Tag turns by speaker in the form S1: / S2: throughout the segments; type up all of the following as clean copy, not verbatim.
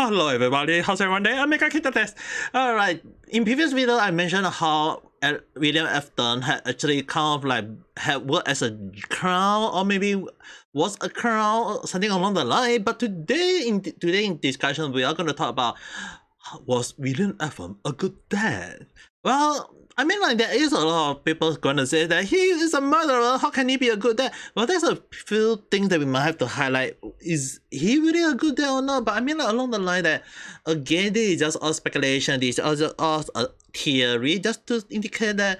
S1: Hello everybody, how's everyone doing? Ame Gakita test. Alright, in previous video I mentioned how William Afton had actually kind of like had worked as a clown, or maybe was a clown or something along the line. But today in discussion we are going to talk about, was William Afton a good dad? Well, I mean, like, there is a lot of people gonna say that he is a murderer, how can he be a good dad? Well, there's a few things that we might have to highlight. Is he really a good dad or not? But I mean, like, along the line that, again, this is just all speculation, this is just all a theory, just to indicate that,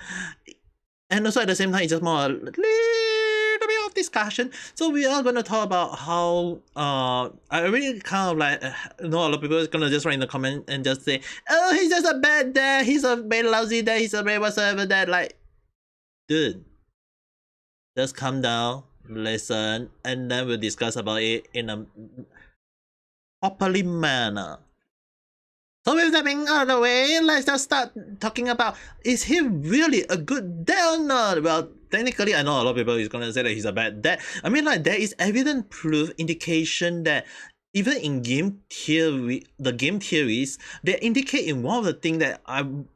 S1: and also at the same time, it's just more a little bit of discussion. So we are gonna talk about how I really kind of like know a lot of people is gonna just write in the comment and just say, oh, he's just a bad dad, he's a very lousy dad, he's a very whatsoever dad. Like, dude, just calm down, listen, and then we'll discuss about it in a properly manner. So with that being out of the way, let's just start talking about, is he really a good dad or not? Well, technically, I know a lot of people is gonna say that he's a bad dad. I mean, like, there is evident proof, indication that even in game theory, the game theories, they indicate in one of the things that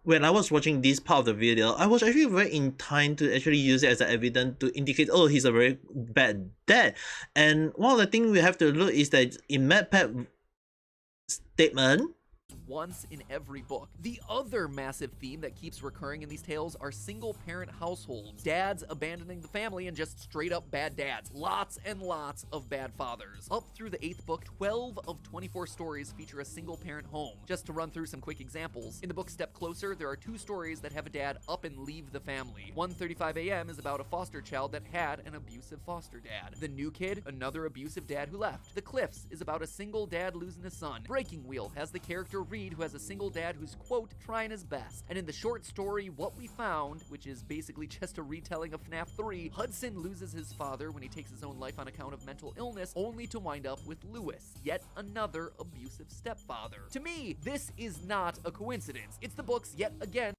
S1: when I was watching this part of the video, I was actually very inclined to actually use it as an evidence to indicate, oh, he's a very bad dad. And one of the things we have to look is that in MadPat statement,
S2: once in every book. The other massive theme that keeps recurring in these tales are single-parent households. Dads abandoning the family and just straight-up bad dads. Lots and lots of bad fathers. Up through the 8th book, 12 of 24 stories feature a single-parent home. Just to run through some quick examples, in the book Step Closer, there are 2 stories that have a dad up and leave the family. 1:35 a.m. is about a foster child that had an abusive foster dad. The New Kid, another abusive dad who left. The Cliffs is about a single dad losing a son. Breaking Wheel has the character Reed, who has a single dad who's, quote, trying his best. And in the short story What We Found, which is basically just a retelling of FNAF 3, Hudson loses his father when he takes his own life on account of mental illness, only to wind up with Lewis, yet another abusive stepfather. To me, this is not a coincidence. It's the book's yet again.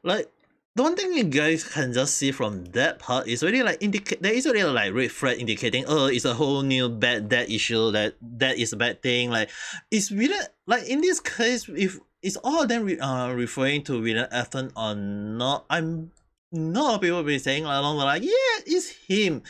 S1: Like, the one thing you guys can just see from that part is really like there is already like red flag indicating, oh, it's a whole new bad dad issue, that is a bad thing. Like, it's really like in this case, if it's all of them referring to William Afton or not, I'm not a lot of people will be saying along the line, yeah, it's him.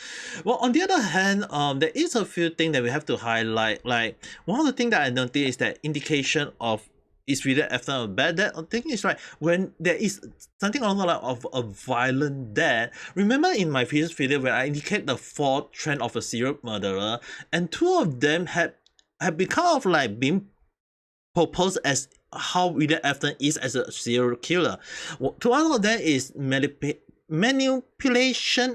S1: Well, on the other hand, there is a few things that we have to highlight. Like, one of the things that I noticed is that indication of is really after a bad dad. I think it's right when there is something along the line of a violent dad. Remember in my previous video when I indicate the 4th trend of a serial murderer, and 2 of them have become of like being proposed as how William Afton is as a serial killer. One of them is manipulation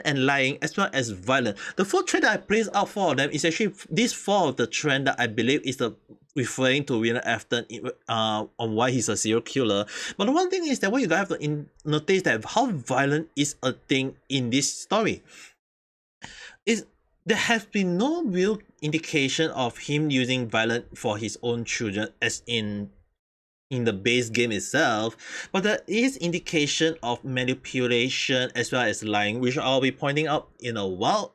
S1: and lying, as well as violence. The 4th trend that I placed out 4 of them is actually this 4 of the trend that I believe is the referring to William Afton on why he's a serial killer. But the one thing is that what you guys have to notice that how violent is a thing in this story is there has been no real indication of him using violence for his own children as in the base game itself, but there is indication of manipulation as well as lying, which I'll be pointing out in a while.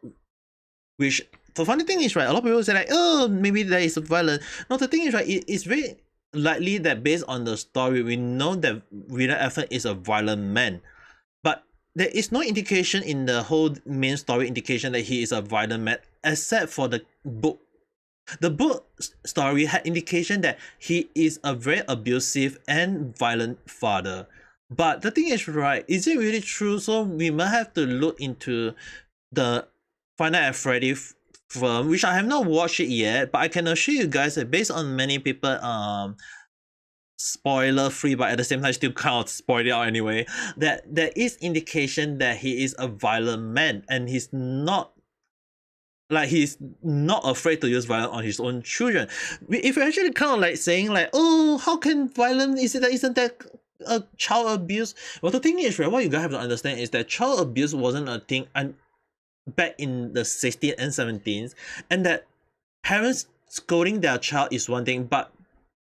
S1: Which the funny thing is, right, a lot of people say like, oh, maybe there is violence. No, the thing is, right, it's very likely that based on the story, we know that William Afton is a violent man, but there is no indication in the whole main story indication that he is a violent man, except for the book. The book story had indication that he is a very abusive and violent father. But the thing is, right, is it really true? So we might have to look into the Five Nights at Freddy's film, which I have not watched it yet, but I can assure you guys that based on many people spoiler free, but at the same time still kind of spoil it out anyway, that there is indication that he is a violent man, and he's not afraid to use violence on his own children. If you're actually kind of like saying like, oh, how can violence, isn't that a child abuse? Well, the thing is, right, what you guys have to understand is that child abuse wasn't a thing back in the 16th and 17th, and that parents scolding their child is one thing, but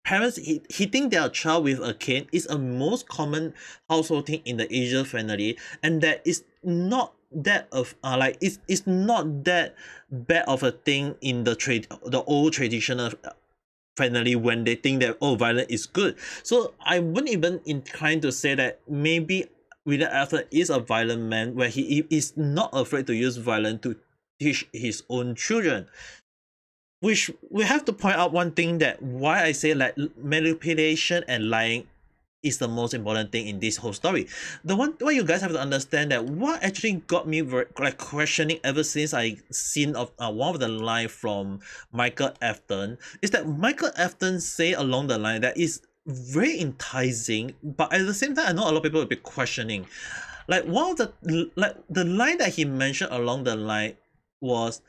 S1: parents hitting their child with a cane is a most common household thing in the Asian family, and that is not that of it's not that bad of a thing in the old traditional family when they think that, oh, violence is good. So I wouldn't even incline to say that maybe William Afton is a violent man where he is not afraid to use violence to teach his own children. Which we have to point out one thing, that why I say like manipulation and lying is the most important thing in this whole story. The one what you guys have to understand, that what actually got me very, like, questioning ever since I seen of one of the line from Michael Afton, is that Michael Afton say along the line that is very enticing, but at the same time I know a lot of people will be questioning. Like one of the line that he mentioned along the line was,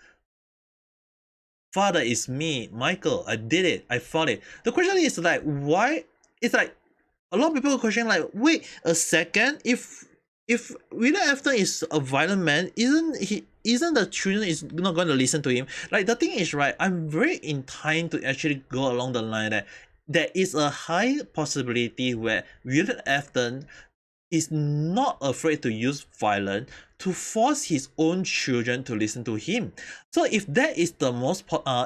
S1: "Father, is me, Michael. I did it. I fought it." The question is like, why? It's like a lot of people question like, wait a second, if William Afton is a violent man, isn't the children is not going to listen to him? Like the thing is, right, I'm very inclined to actually go along the line that there is a high possibility where William Afton is not afraid to use violence to force his own children to listen to him. So if that is the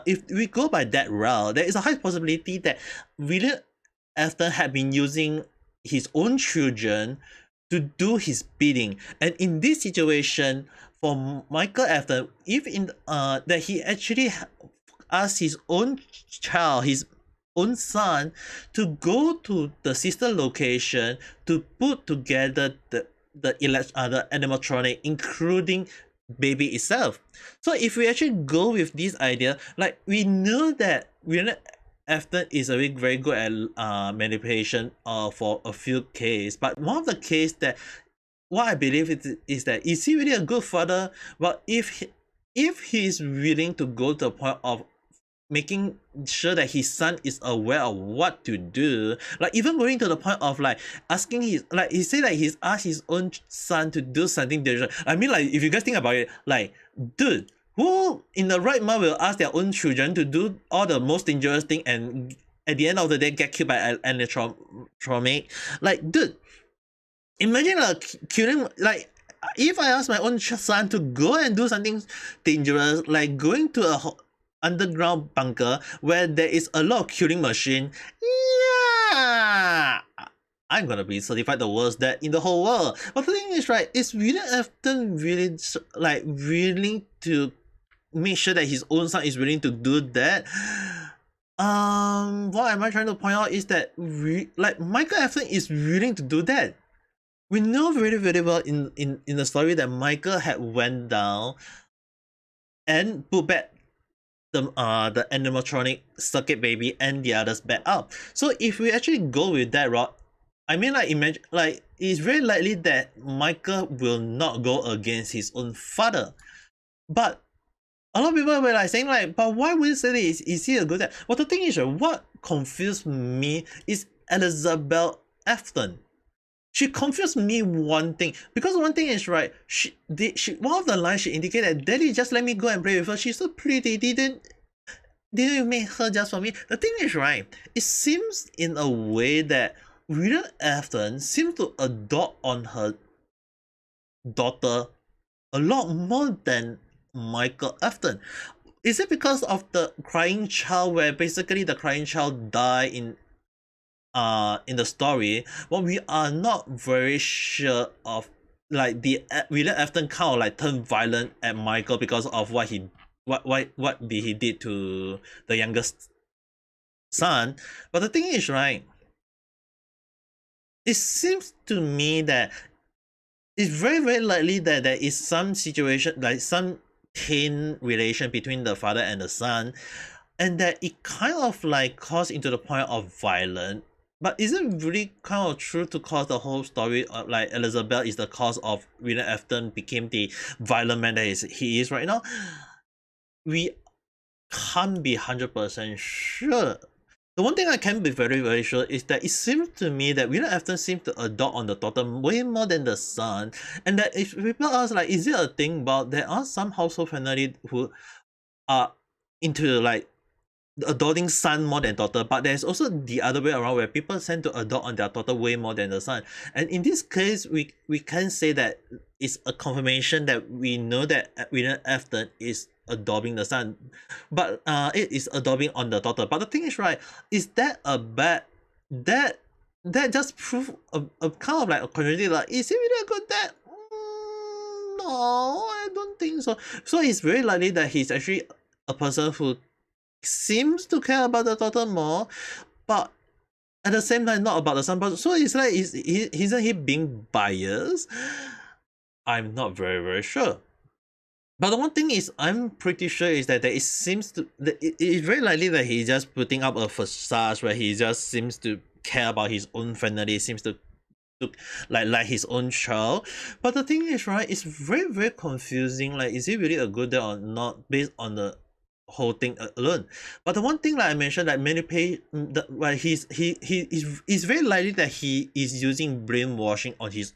S1: if we go by that route, there is a high possibility that William Afton had been using his own children to do his bidding. And in this situation, for Michael Afton, if in that he actually asked his own child, his own son, to go to the sister location to put together the animatronic, including baby itself. So if we actually go with this idea, like we know that Afton is very good at manipulation for a few cases, but one of the cases that what I believe is that, is he really a good father? Well, if he is willing to go to the point of making sure that his son is aware of what to do, like even going to the point of like asking his, like he said that he's asked his own son to do something dangerous. I mean, like if you guys think about it, like dude, who in the right mind will ask their own children to do all the most dangerous thing and at the end of the day get killed by an animatronic? Like dude, imagine killing, like if I ask my own son to go and do something dangerous, like going to a underground bunker where there is a lot of killing machine, yeah, I'm gonna be certified the worst dad in the whole world. But the thing is, right, is William Afton really like willing to make sure that his own son is willing to do that? What am I trying to point out is that like Michael Afton is willing to do that. We know very well in the story that Michael had went down and put back the animatronic circuit baby and the others back up. So if we actually go with that route, I mean, like imagine, like it's very likely that Michael will not go against his own father. But a lot of people were like saying like, but why would you say this? Is he a good dad? Well, the thing is, what confused me is Elizabeth Afton. She confused me one thing, because one thing is, right, she one of the lines she indicated, "Daddy, just let me go and play with her. She's so pretty. Didn't you make her just for me?" The thing is, right, it seems in a way that William Afton seems to adopt on her daughter a lot more than Michael Afton. Is it because of the crying child, where basically the crying child died in the story? Well, we are not very sure of, like the William Afton kind of like turned violent at Michael because of what he did to the youngest son. But the thing is, right, it seems to me that it's very likely that there is some situation, like some pain relation between the father and the son, and that it kind of like caused into the point of violence. But is it really kind of true to cause the whole story of like Elizabeth is the cause of William Afton became the violent man that he is right now? We can't be 100% sure. The one thing I can be very sure is that it seems to me that William Afton seems to adopt on the daughter way more than the son, and that if people ask like, is it a thing about there are some household family who are into like adopting son more than daughter, but there's also the other way around where people tend to adopt on their daughter way more than the son. And in this case, we can say that it's a confirmation that we know that William Afton is adoring the son, but it is adoring on the daughter. But the thing is, right, is that a bad that just prove a kind of like a contradiction. Like, is he really a good dad? No, I don't think so. So it's very likely that he's actually a person who seems to care about the daughter more, but at the same time not about the son. But so it's like, isn't he being biased? I'm not very sure. But the one thing is, I'm pretty sure is that it seems to it's very likely that he's just putting up a facade where he just seems to care about his own family, seems to like his own child. But the thing is, right, it's very confusing. Like, is he really a good dad or not based on the whole thing alone? But the one thing, like I mentioned, like well, he's very likely that he is using brainwashing on his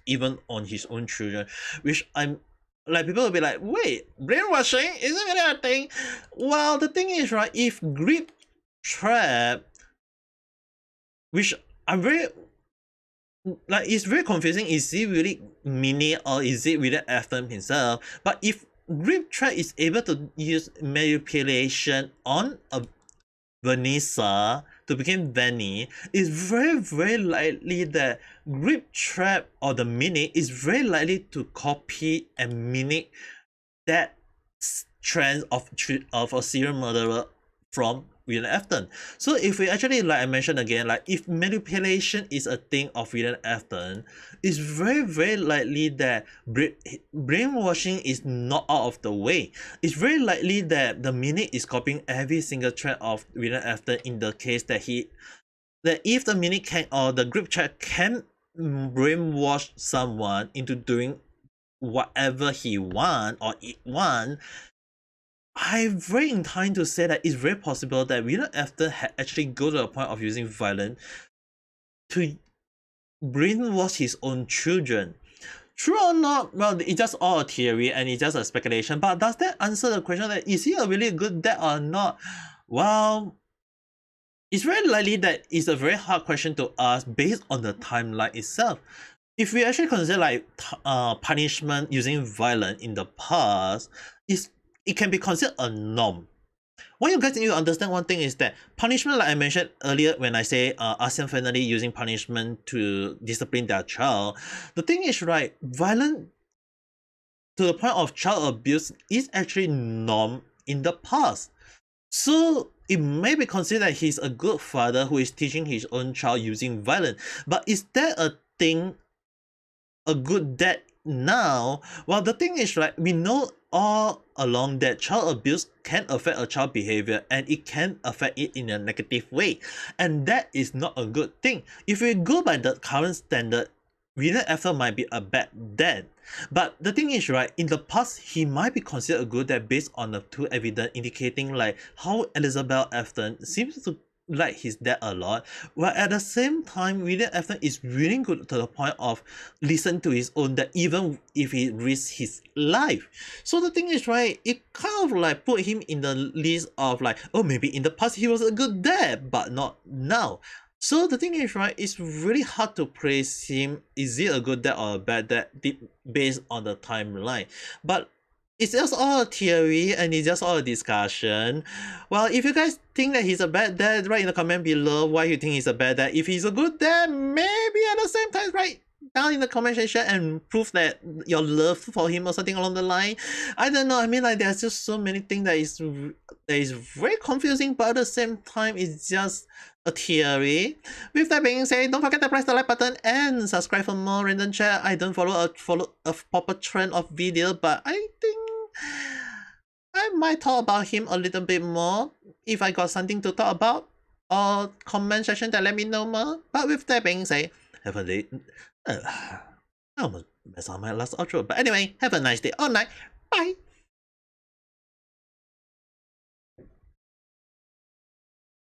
S1: own children, which I'm like, people will be like, wait, brainwashing, is it really a thing? Well, the thing is, right, if grip trap, which I'm very like, it's very confusing. Is he really Mini or is it William Afton himself? But if grip trap is able to use manipulation on a Vanessa to become Vanny, it's very likely that grip trap or the Mini is very likely to copy and mimic that trend of a serial murderer from William Afton. So if we actually, like I mentioned again, like if manipulation is a thing of William Afton, it's very likely that brainwashing is not out of the way. It's very likely that the Mimic is copying every single trend of William Afton in the case that if the Mimic can, or the group chat can brainwash someone into doing whatever he want or it want, I'm very inclined to say that it's very possible that William Afton had actually go to the point of using violence to brainwash his own children. True or not, well, it's just all a theory and it's just a speculation, but does that answer the question that is he a really good dad or not? Well, it's very likely that it's a very hard question to ask based on the timeline itself. If we actually consider like punishment using violence in the past, it can be considered a norm. What you guys need to understand one thing is that punishment, like I mentioned earlier when I say ASEAN family using punishment to discipline their child, the thing is, right, violent to the point of child abuse is actually norm in the past. So it may be considered that he's a good father who is teaching his own child using violence. But is that a thing, a good dad now? Well, the thing is, right, we know all along that child abuse can affect a child behavior and it can affect it in a negative way, and that is not a good thing. If we go by the current standard, William Afton might be a bad dad, but the thing is, right, in the past he might be considered a good dad based on the two evidence indicating like how Elizabeth Afton seems to like his dad a lot, while at the same time William Afton is really good to the point of listen to his own dad even if he risks his life. So the thing is, right, it kind of like put him in the list of like, oh, maybe in the past he was a good dad but not now. So the thing is, right, it's really hard to praise him. Is he a good dad or a bad dad based on the timeline? But it's just all a theory and it's just all a discussion. Well, if you guys think that he's a bad dad, write in the comment below why you think he's a bad dad. If he's a good dad, maybe at the same time write down in the comment section and prove that your love for him or something along the line. I don't know, I mean, like, there's just so many things that is very confusing, but at the same time it's just a theory. With that being said, don't forget to press the like button and subscribe for more random chat. I don't follow a proper trend of video, but I think I might talk about him a little bit more if I got something to talk about, or comment section that let me know more. But with that being said, have a day. I almost messed up my last outro. But anyway, have a nice day or night. Bye.